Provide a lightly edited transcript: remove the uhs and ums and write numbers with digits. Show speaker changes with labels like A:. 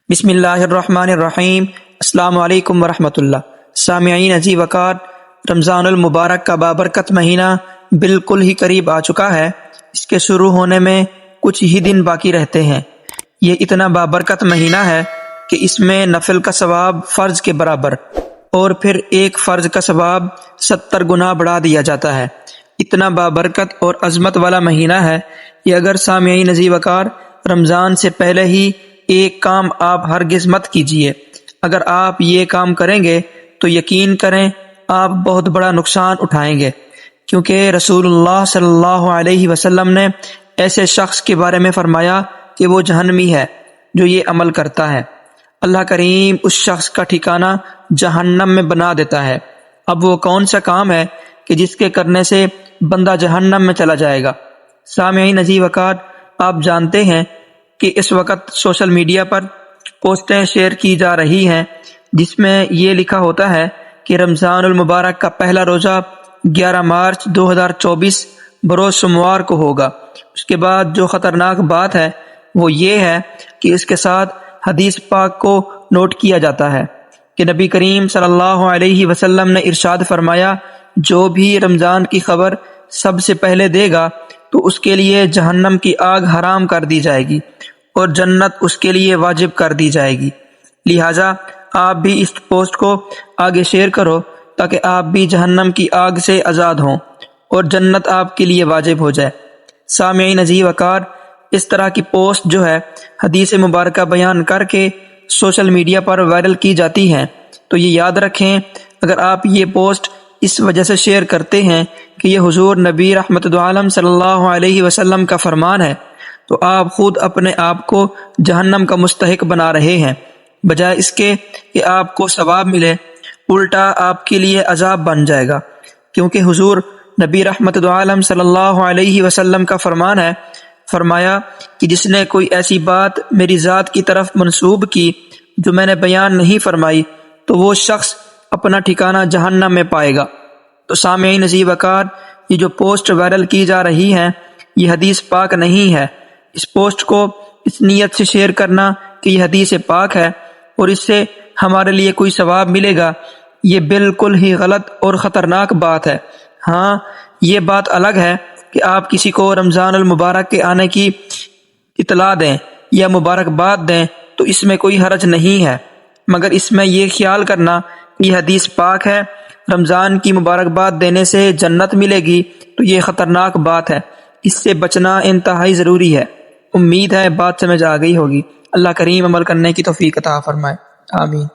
A: بسم اللہ الرحمن الرحیم۔ السلام علیکم ورحمۃ اللہ۔ سامعین عزیز وقار، رمضان المبارک کا بابرکت مہینہ بالکل ہی قریب آ چکا ہے۔ اس کے شروع ہونے میں کچھ ہی دن باقی رہتے ہیں۔ یہ اتنا بابرکت مہینہ ہے کہ اس میں نفل کا ثواب فرض کے برابر اور پھر ایک فرض کا ثواب 70 گنا بڑھا دیا جاتا ہے۔ اتنا بابرکت اور عظمت والا مہینہ ہے کہ اگر سامعین عزیز وقار رمضان سے پہلے ہی ایک کام آپ ہرگز مت کیجیے۔ اگر آپ یہ کام کریں گے تو یقین کریں آپ بہت بڑا نقصان اٹھائیں گے، کیونکہ رسول اللہ صلی اللہ علیہ وسلم نے ایسے شخص کے بارے میں فرمایا کہ وہ جہنمی ہے جو یہ عمل کرتا ہے۔ اللہ کریم اس شخص کا ٹھکانہ جہنم میں بنا دیتا ہے۔ اب وہ کون سا کام ہے کہ جس کے کرنے سے بندہ جہنم میں چلا جائے گا؟ سامعین عزیز وقار، آپ جانتے ہیں کہ اس وقت سوشل میڈیا پر پوسٹیں شیئر کی جا رہی ہیں جس میں یہ لکھا ہوتا ہے کہ رمضان المبارک کا پہلا روزہ 11 مارچ 2024 بروز سوموار کو ہوگا۔ اس کے بعد جو خطرناک بات ہے وہ یہ ہے کہ اس کے ساتھ حدیث پاک کو نوٹ کیا جاتا ہے کہ نبی کریم صلی اللہ علیہ وسلم نے ارشاد فرمایا، جو بھی رمضان کی خبر سب سے پہلے دے گا تو اس کے لیے جہنم کی آگ حرام کر دی جائے گی اور جنت اس کے لیے واجب کر دی جائے گی۔ لہٰذا آپ بھی اس پوسٹ کو آگے شیئر کرو تاکہ آپ بھی جہنم کی آگ سے آزاد ہوں اور جنت آپ کے لیے واجب ہو جائے۔ سامعین عزیز وقار، اس طرح کی پوسٹ جو ہے حدیث مبارکہ بیان کر کے سوشل میڈیا پر وائرل کی جاتی ہیں، تو یہ یاد رکھیں اگر آپ یہ پوسٹ اس وجہ سے شیئر کرتے ہیں کہ یہ حضور نبی رحمت عالم صلی اللہ علیہ وسلم کا فرمان ہے، تو آپ خود اپنے آپ کو جہنم کا مستحق بنا رہے ہیں۔ بجائے اس کے کہ آپ کو ثواب ملے، الٹا آپ کے لیے عذاب بن جائے گا، کیونکہ حضور نبی رحمت عالم صلی اللہ علیہ وسلم کا فرمان ہے، فرمایا کہ جس نے کوئی ایسی بات میری ذات کی طرف منسوب کی جو میں نے بیان نہیں فرمائی تو وہ شخص اپنا ٹھکانہ جہنم میں پائے گا۔ تو سامعین عزیز وقار، یہ جو پوسٹ وائرل کی جا رہی ہے یہ حدیث پاک نہیں ہے۔ اس پوسٹ کو اس نیت سے شیئر کرنا کہ یہ حدیث پاک ہے اور اس سے ہمارے لیے کوئی ثواب ملے گا، یہ بالکل ہی غلط اور خطرناک بات ہے۔ ہاں، یہ بات الگ ہے کہ آپ کسی کو رمضان المبارک کے آنے کی اطلاع دیں یا مبارکباد دیں تو اس میں کوئی حرج نہیں ہے، مگر اس میں یہ خیال کرنا کہ یہ حدیث پاک ہے، رمضان کی مبارکباد دینے سے جنت ملے گی، تو یہ خطرناک بات ہے۔ اس سے بچنا انتہائی ضروری ہے۔ امید ہے بات سمجھ آ گئی ہوگی۔ اللہ کریم عمل کرنے کی توفیق عطا فرمائے، آمین۔